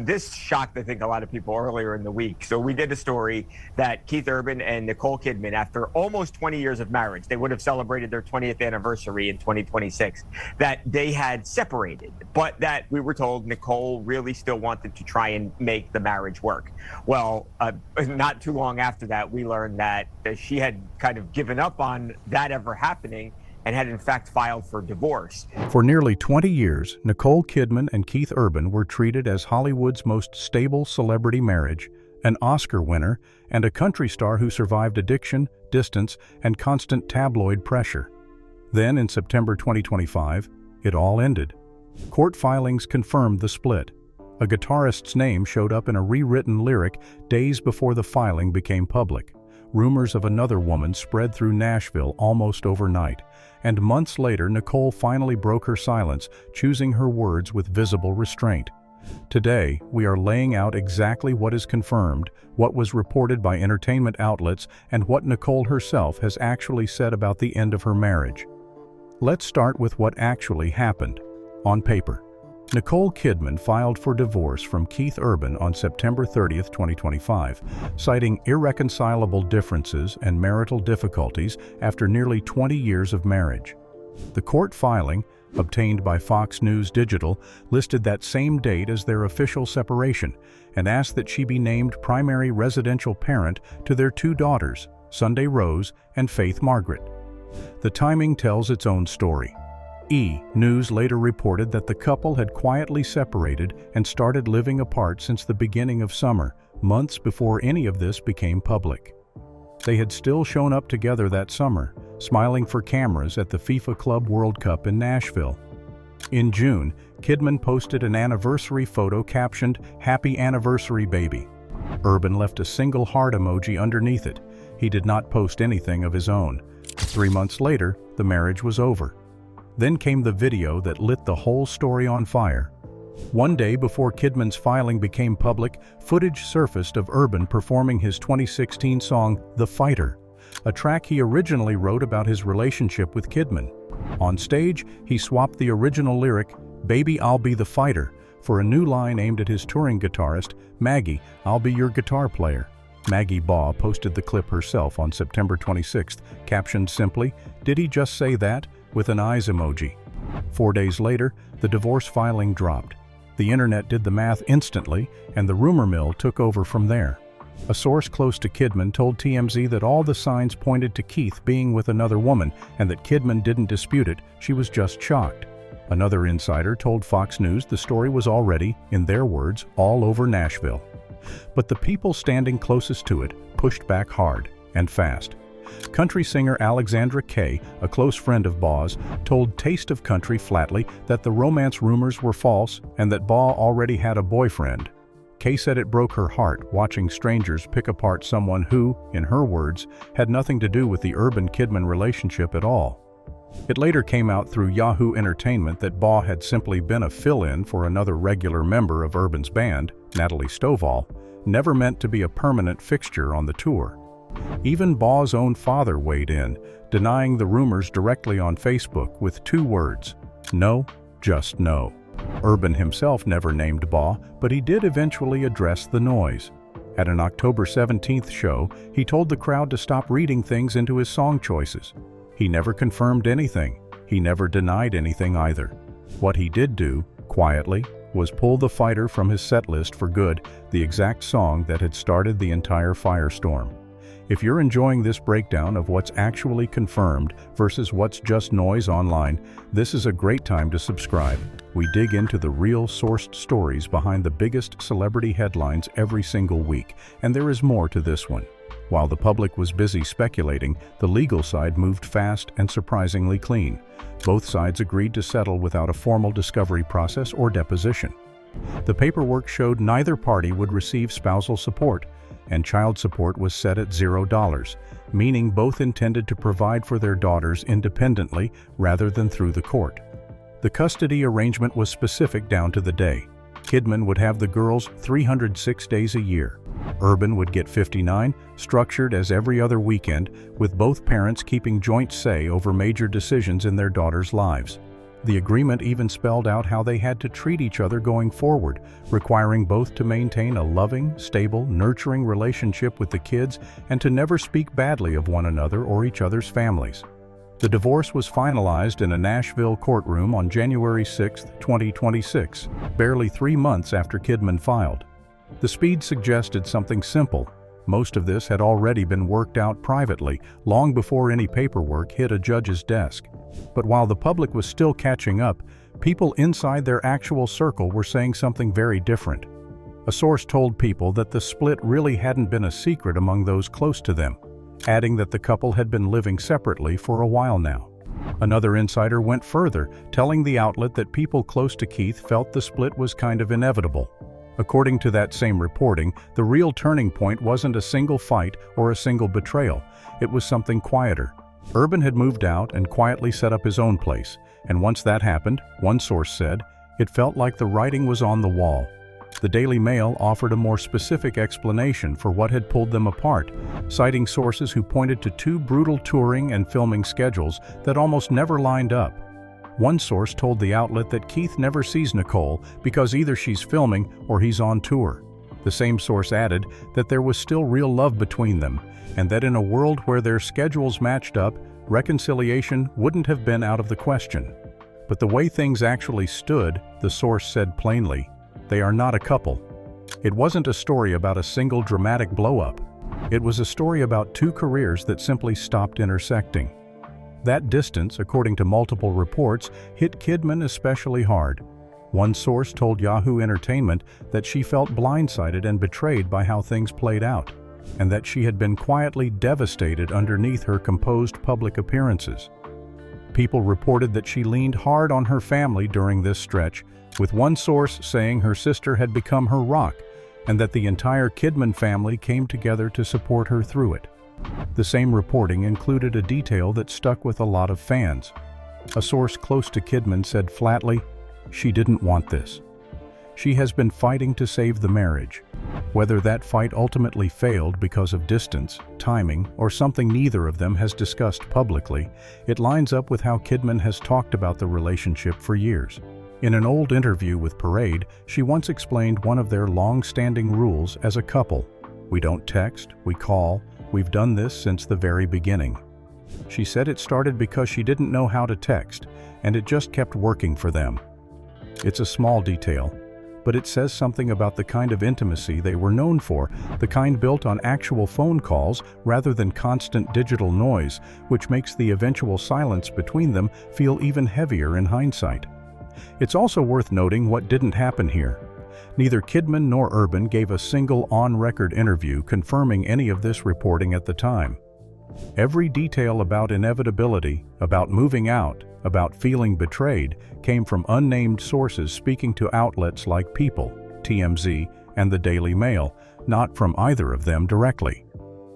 And this shocked, I think, a lot of people earlier in the week. So we did a story that Keith Urban and Nicole Kidman, after almost 20 years of marriage, they would have celebrated their 20th anniversary in 2026, that they had separated, but that we were told Nicole really still wanted to try and make the marriage work. Well, not too long after that, we learned that she had kind of given up on that ever happening and had in fact filed for divorce. For nearly 20 years, Nicole Kidman and Keith Urban were treated as Hollywood's most stable celebrity marriage, an Oscar winner, and a country star who survived addiction, distance, and constant tabloid pressure. Then, in September 2025, it all ended. Court filings confirmed the split. A guitarist's name showed up in a rewritten lyric days before the filing became public. Rumors of another woman spread through Nashville almost overnight, and months later Nicole finally broke her silence, choosing her words with visible restraint. Today, we are laying out exactly what is confirmed, what was reported by entertainment outlets, and what Nicole herself has actually said about the end of her marriage. Let's start with what actually happened. On paper, Nicole Kidman filed for divorce from Keith Urban on September 30, 2025, citing irreconcilable differences and marital difficulties after nearly 20 years of marriage. The court filing, obtained by Fox News Digital, listed that same date as their official separation and asked that she be named primary residential parent to their two daughters, Sunday Rose and Faith Margaret. The timing tells its own story. News later reported that the couple had quietly separated and started living apart since the beginning of summer, months before any of this became public. They had still shown up together that summer, smiling for cameras at the FIFA Club World Cup in Nashville. In June, Kidman posted an anniversary photo captioned, "Happy Anniversary, Baby." Urban left a single heart emoji underneath it. He did not post anything of his own. 3 months later, the marriage was over. Then came the video that lit the whole story on fire. One day before Kidman's filing became public, footage surfaced of Urban performing his 2016 song, "The Fighter," a track he originally wrote about his relationship with Kidman. On stage, he swapped the original lyric, "Baby, I'll be the fighter," for a new line aimed at his touring guitarist, "Maggie, I'll be your guitar player." Maggie Baugh posted the clip herself on September 26th, captioned simply, "Did he just say that?" with an eyes emoji. 4 days later, the divorce filing dropped. The internet did the math instantly, and the rumor mill took over from there. A source close to Kidman told TMZ that all the signs pointed to Keith being with another woman and that Kidman didn't dispute it, she was just shocked. Another insider told Fox News the story was already, in their words, all over Nashville. But the people standing closest to it pushed back hard and fast. Country singer Alexandra Kay, a close friend of Baugh's, told Taste of Country flatly that the romance rumors were false and that Baugh already had a boyfriend. Kay said it broke her heart watching strangers pick apart someone who, in her words, had nothing to do with the Urban-Kidman relationship at all. It later came out through Yahoo Entertainment that Baugh had simply been a fill-in for another regular member of Urban's band, Natalie Stovall, never meant to be a permanent fixture on the tour. Even Baugh's own father weighed in, denying the rumors directly on Facebook with 2 words, "No, just no." Urban himself never named Baugh, but he did eventually address the noise. At an October 17th show, he told the crowd to stop reading things into his song choices. He never confirmed anything. He never denied anything either. What he did do, quietly, was pull The Fighter from his setlist for good, the exact song that had started the entire firestorm. If you're enjoying this breakdown of what's actually confirmed versus what's just noise online, this is a great time to subscribe. We dig into the real sourced stories behind the biggest celebrity headlines every single week, and there is more to this one. While the public was busy speculating, the legal side moved fast and surprisingly clean. Both sides agreed to settle without a formal discovery process or deposition. The paperwork showed neither party would receive spousal support, and child support was set at $0, meaning both intended to provide for their daughters independently rather than through the court. The custody arrangement was specific down to the day. Kidman would have the girls 306 days a year. Urban would get 59, structured as every other weekend, with both parents keeping joint say over major decisions in their daughters' lives. The agreement even spelled out how they had to treat each other going forward, requiring both to maintain a loving, stable, nurturing relationship with the kids and to never speak badly of one another or each other's families. The divorce was finalized in a Nashville courtroom on January 6, 2026, barely 3 months after Kidman filed. The speed suggested something simple. Most of this had already been worked out privately, long before any paperwork hit a judge's desk. But while the public was still catching up, people inside their actual circle were saying something very different. A source told people that the split really hadn't been a secret among those close to them, adding that the couple had been living separately for a while now. Another insider went further, telling the outlet that people close to Keith felt the split was kind of inevitable. According to that same reporting, the real turning point wasn't a single fight or a single betrayal. It was something quieter. Urban had moved out and quietly set up his own place, and once that happened, one source said, it felt like the writing was on the wall. The Daily Mail offered a more specific explanation for what had pulled them apart, citing sources who pointed to 2 brutal touring and filming schedules that almost never lined up. One source told the outlet that Keith never sees Nicole because either she's filming or he's on tour. The same source added that there was still real love between them, and that in a world where their schedules matched up, reconciliation wouldn't have been out of the question. But the way things actually stood, the source said plainly, they are not a couple. It wasn't a story about a single dramatic blow-up. It was a story about 2 careers that simply stopped intersecting. That distance, according to multiple reports, hit Kidman especially hard. One source told Yahoo Entertainment that she felt blindsided and betrayed by how things played out, and that she had been quietly devastated underneath her composed public appearances. People reported that she leaned hard on her family during this stretch, with one source saying her sister had become her rock, and that the entire Kidman family came together to support her through it. The same reporting included a detail that stuck with a lot of fans. A source close to Kidman said flatly, "She didn't want this. She has been fighting to save the marriage. Whether that fight ultimately failed because of distance, timing, or something neither of them has discussed publicly, it lines up with how Kidman has talked about the relationship for years. In an old interview with Parade, she once explained one of their long-standing rules as a couple. We don't text, we call. We've done this since the very beginning. She said it started because she didn't know how to text, and it just kept working for them. It's a small detail, but it says something about the kind of intimacy they were known for, the kind built on actual phone calls rather than constant digital noise, which makes the eventual silence between them feel even heavier in hindsight. It's also worth noting what didn't happen here. Neither Kidman nor Urban gave a single on-record interview confirming any of this reporting at the time. Every detail about inevitability, about moving out, about feeling betrayed, came from unnamed sources speaking to outlets like People, TMZ, and the Daily Mail, not from either of them directly.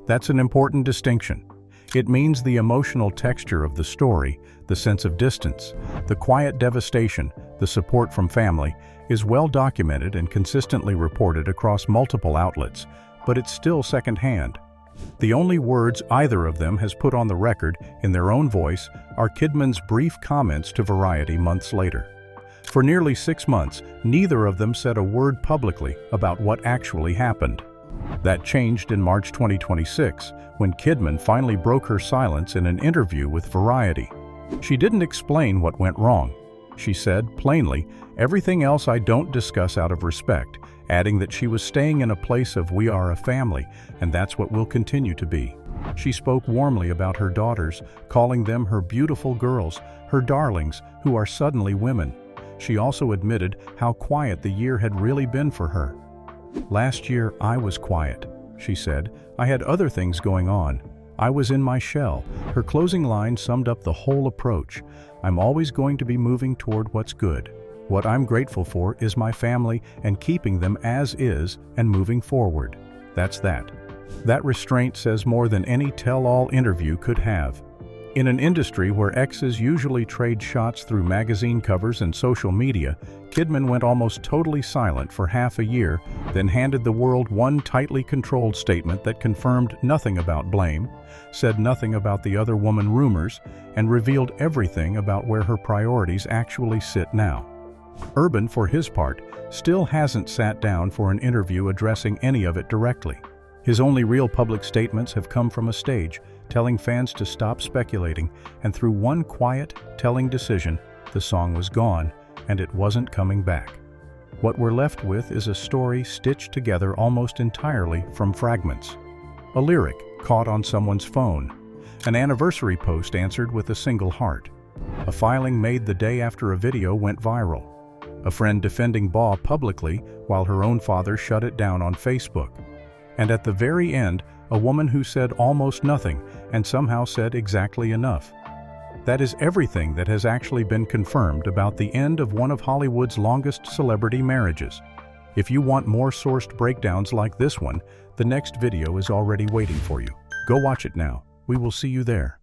That's an important distinction. It means the emotional texture of the story, the sense of distance, the quiet devastation, the support from family, is well documented and consistently reported across multiple outlets, but it's still secondhand. The only words either of them has put on the record, in their own voice, are Kidman's brief comments to Variety months later. For nearly 6 months, neither of them said a word publicly about what actually happened. That changed in March 2026, when Kidman finally broke her silence in an interview with Variety. She didn't explain what went wrong. She said, plainly, "Everything else I don't discuss out of respect," adding that she was staying in a place of "we are a family, and that's what we'll continue to be." She spoke warmly about her daughters, calling them her beautiful girls, her darlings, who are suddenly women. She also admitted how quiet the year had really been for her. "Last year, I was quiet," she said. "I had other things going on. I was in my shell." Her closing line summed up the whole approach. "I'm always going to be moving toward what's good. What I'm grateful for is my family and keeping them as is and moving forward. That's that." That restraint says more than any tell-all interview could have. In an industry where exes usually trade shots through magazine covers and social media, Kidman went almost totally silent for half a year, then handed the world one tightly controlled statement that confirmed nothing about blame, said nothing about the other woman rumors, and revealed everything about where her priorities actually sit now. Urban, for his part, still hasn't sat down for an interview addressing any of it directly. His only real public statements have come from a stage, telling fans to stop speculating, and through one quiet, telling decision, the song was gone, and it wasn't coming back. What we're left with is a story stitched together almost entirely from fragments. A lyric caught on someone's phone, an anniversary post answered with a single heart, a filing made the day after a video went viral, a friend defending Baugh publicly while her own father shut it down on Facebook, and at the very end, a woman who said almost nothing and somehow said exactly enough. That is everything that has actually been confirmed about the end of one of Hollywood's longest celebrity marriages. If you want more sourced breakdowns like this one, the next video is already waiting for you. Go watch it now. We will see you there.